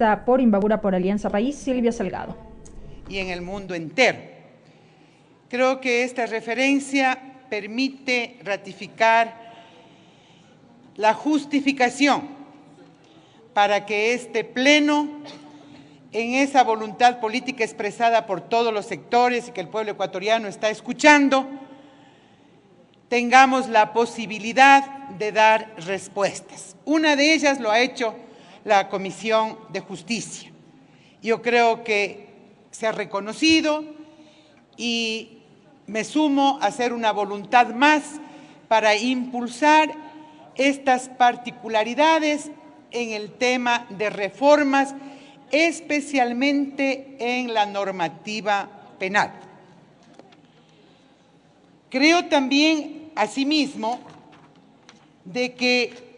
lista por Imbabura por Alianza País, Silvia Salgado. Y en el mundo entero. Creo que esta referencia permite ratificar la justificación para que este Pleno, en esa voluntad política expresada por todos los sectores y que el pueblo ecuatoriano está escuchando, tengamos la posibilidad de dar respuestas. Una de ellas lo ha hecho la Comisión de Justicia. Yo creo que se ha reconocido y me sumo a hacer una voluntad más para impulsar estas particularidades en el tema de reformas, especialmente en la normativa penal. Creo también, asimismo, de que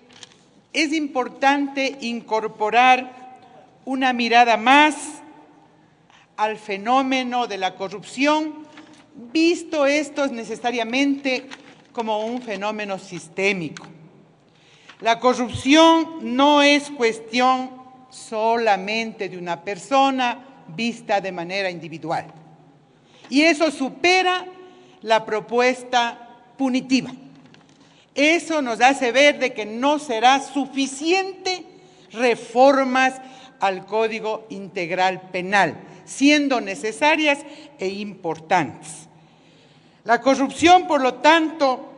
es importante incorporar una mirada más al fenómeno de la corrupción, visto esto necesariamente como un fenómeno sistémico. La corrupción no es cuestión solamente de una persona vista de manera individual. Y eso supera la propuesta punitiva. Eso nos hace ver de que no será suficiente reformas al Código Integral Penal, siendo necesarias e importantes. La corrupción, por lo tanto,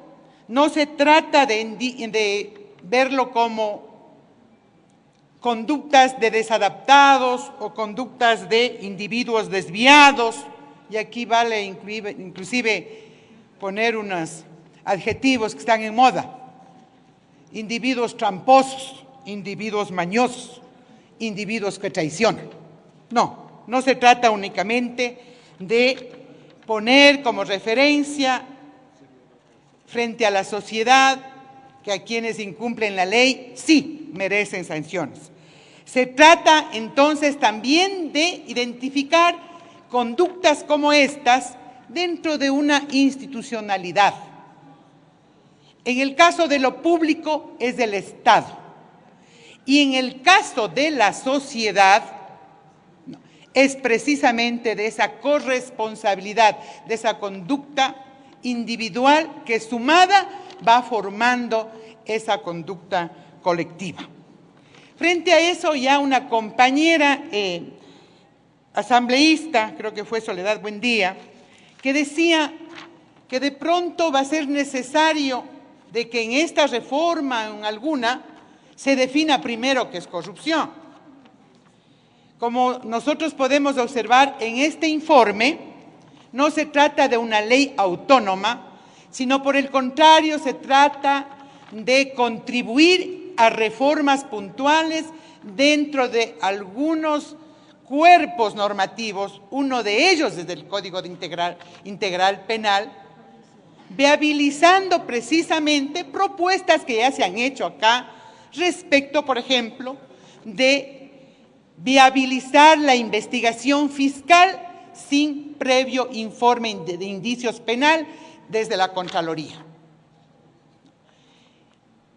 no se trata de verlo como conductas de desadaptados o conductas de individuos desviados, y aquí vale inclusive poner unos adjetivos que están en moda: individuos tramposos, individuos mañosos, individuos que traicionan. No se trata únicamente de poner como referencia frente a la sociedad que a quienes incumplen la ley sí merecen sanciones. Se trata entonces también de identificar conductas como estas dentro de una institucionalidad. En el caso de lo público es del Estado, y en el caso de la sociedad es precisamente de esa corresponsabilidad, de esa conducta individual que sumada va formando esa conducta colectiva. Frente a eso, ya una compañera asambleísta, creo que fue Soledad Buendía, que decía que de pronto va a ser necesario de que en esta reforma, en alguna, se defina primero qué es corrupción. Como nosotros podemos observar en este informe, no se trata de una ley autónoma, sino por el contrario se trata de contribuir a reformas puntuales dentro de algunos cuerpos normativos, uno de ellos desde el Código Integral Penal, viabilizando precisamente propuestas que ya se han hecho acá respecto, por ejemplo, de viabilizar la investigación fiscal sin previo informe de indicios penal desde la Contraloría.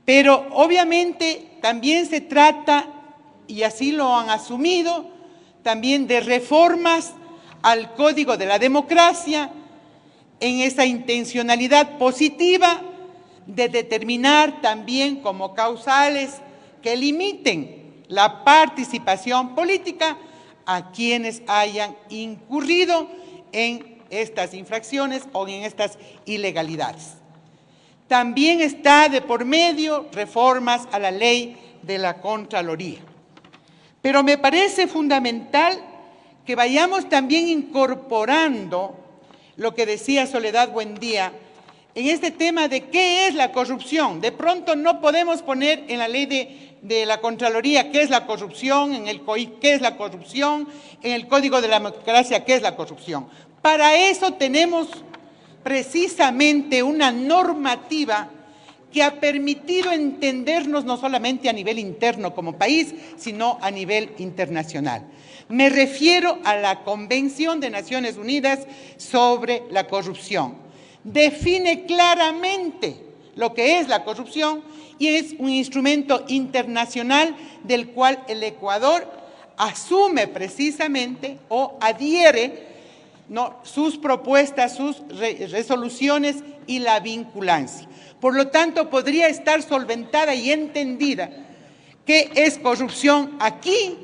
Pero obviamente también se trata, y así lo han asumido, también de reformas al Código de la Democracia en esa intencionalidad positiva de determinar también como causales que limiten la participación política a quienes hayan incurrido en estas infracciones o en estas ilegalidades. También está de por medio reformas a la ley de la Contraloría. Pero me parece fundamental que vayamos también incorporando lo que decía Soledad Buendía en este tema de qué es la corrupción. De pronto no podemos poner en la ley de la Contraloría qué es la corrupción, en el COI qué es la corrupción, en el Código de la Democracia qué es la corrupción. Para eso tenemos precisamente una normativa que ha permitido entendernos no solamente a nivel interno como país, sino a nivel internacional. Me refiero a la Convención de Naciones Unidas sobre la corrupción. Define claramente lo que es la corrupción y es un instrumento internacional del cual el Ecuador asume precisamente o adhiere, ¿no?, sus propuestas, sus resoluciones y la vinculancia. Por lo tanto, podría estar solventada y entendida qué es corrupción aquí,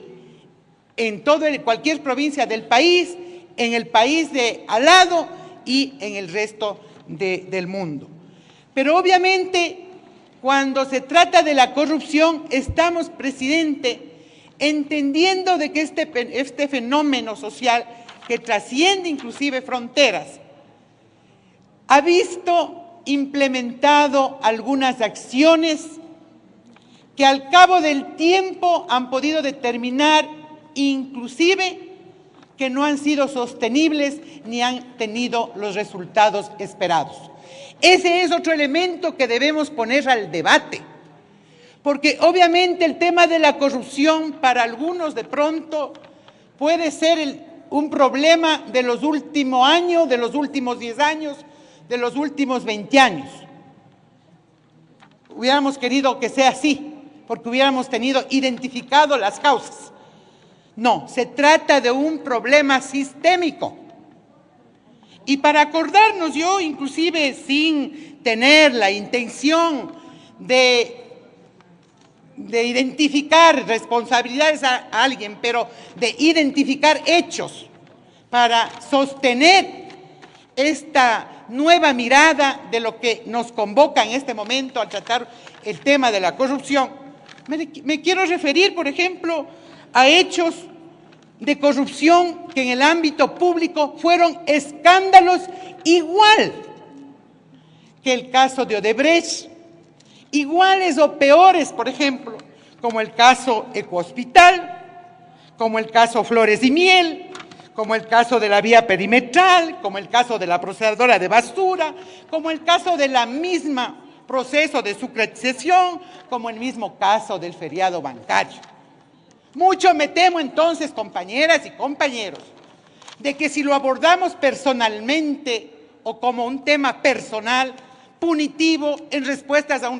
en cualquier provincia del país, en el país de al lado y en el resto del mundo. Pero obviamente, cuando se trata de la corrupción, estamos, presidente, entendiendo de que este fenómeno social que trasciende inclusive fronteras, ha visto implementado algunas acciones que al cabo del tiempo han podido determinar inclusive que no han sido sostenibles ni han tenido los resultados esperados. Ese es otro elemento que debemos poner al debate, porque obviamente el tema de la corrupción para algunos de pronto puede ser un problema de los últimos años, de los últimos 10 años, de los últimos 20 años. Hubiéramos querido que sea así, porque hubiéramos identificado las causas. No, se trata de un problema sistémico. Y para acordarnos, yo inclusive sin tener la intención de identificar responsabilidades a alguien, pero de identificar hechos para sostener esta nueva mirada de lo que nos convoca en este momento al tratar el tema de la corrupción. Me quiero referir, por ejemplo, a hechos de corrupción que en el ámbito público fueron escándalos igual que el caso de Odebrecht, iguales o peores, por ejemplo, como el caso Ecohospital, como el caso Flores y Miel, como el caso de la vía perimetral, como el caso de la procesadora de basura, como el caso de la misma proceso de sucretización, como el mismo caso del feriado bancario. Mucho me temo entonces, compañeras y compañeros, de que si lo abordamos personalmente o como un tema personal, punitivo, en respuestas a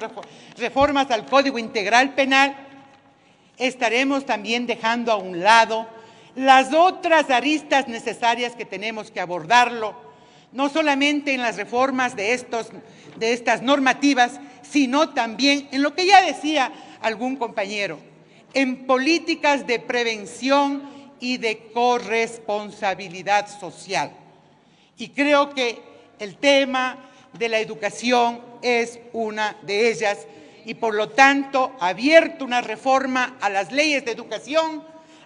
reformas al Código Integral Penal, estaremos también dejando a un lado las otras aristas necesarias que tenemos que abordarlo, no solamente en las reformas de estas normativas, sino también en lo que ya decía algún compañero, en políticas de prevención y de corresponsabilidad social. Y creo que el tema de la educación es una de ellas y por lo tanto, abierto una reforma a las leyes de educación,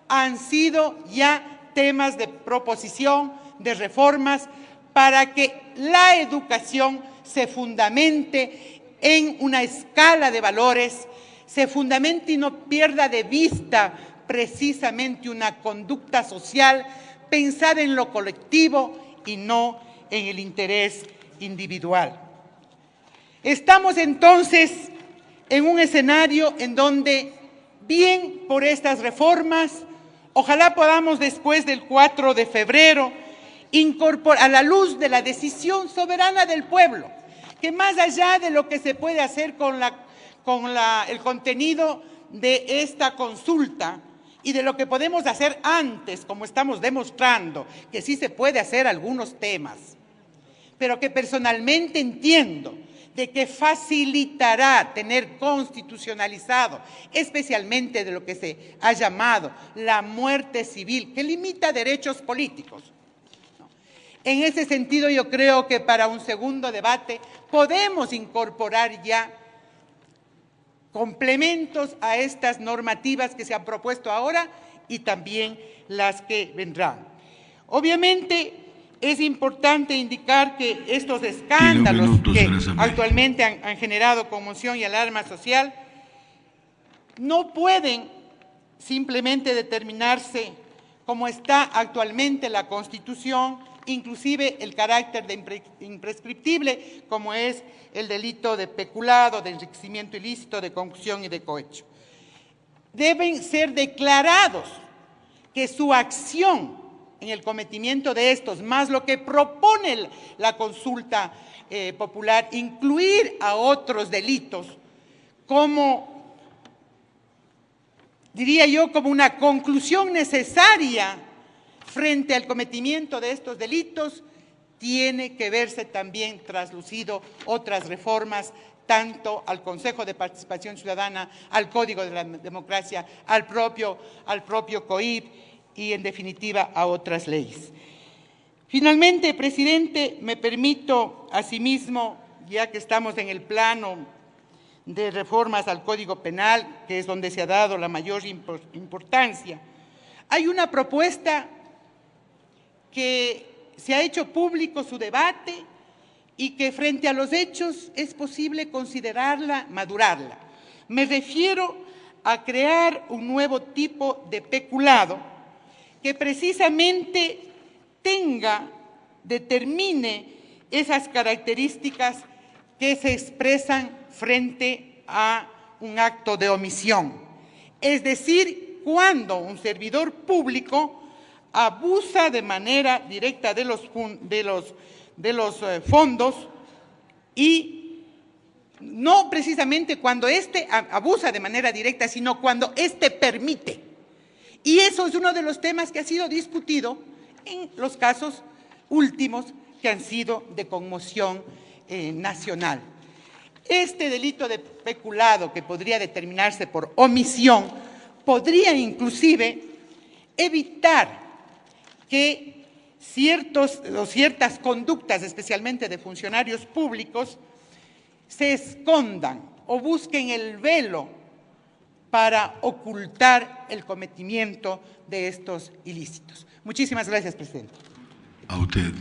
han sido ya temas de proposición de reformas para que la educación se fundamente en una escala de valores, se fundamente y no pierda de vista precisamente una conducta social pensada en lo colectivo y no en el interés individual. Estamos entonces en un escenario en donde, bien por estas reformas, ojalá podamos después del 4 de febrero incorporar a la luz de la decisión soberana del pueblo, que más allá de lo que se puede hacer con el contenido de esta consulta y de lo que podemos hacer antes, como estamos demostrando, que sí se puede hacer algunos temas, pero que personalmente entiendo de que facilitará tener constitucionalizado, especialmente de lo que se ha llamado la muerte civil, que limita derechos políticos. En ese sentido, yo creo que para un segundo debate podemos incorporar ya complementos a estas normativas que se han propuesto ahora y también las que vendrán. Obviamente, es importante indicar que estos escándalos que actualmente han generado conmoción y alarma social no pueden simplemente determinarse como está actualmente la Constitución, inclusive el carácter de imprescriptible, como es el delito de peculado, de enriquecimiento ilícito, de concusión y de cohecho. Deben ser declarados que su acción en el cometimiento de estos, más lo que propone la consulta popular, incluir a otros delitos como diría yo, como una conclusión necesaria frente al cometimiento de estos delitos, tiene que verse también traslucido otras reformas, tanto al Consejo de Participación Ciudadana, al Código de la Democracia, al propio COIP y, en definitiva, a otras leyes. Finalmente, presidente, me permito, asimismo, ya que estamos en el plano de reformas al Código Penal, que es donde se ha dado la mayor importancia, hay una propuesta que se ha hecho público su debate y que frente a los hechos es posible considerarla, madurarla. Me refiero a crear un nuevo tipo de peculado que precisamente determine esas características que se expresan frente a un acto de omisión. Es decir, cuando un servidor público abusa de manera directa de los fondos y no precisamente cuando éste abusa de manera directa, sino cuando éste permite. Y eso es uno de los temas que ha sido discutido en los casos últimos que han sido de conmoción nacional. Este delito de peculado, que podría determinarse por omisión, podría inclusive evitar que ciertas conductas, especialmente de funcionarios públicos, se escondan o busquen el velo para ocultar el cometimiento de estos ilícitos. Muchísimas gracias, presidente. A usted.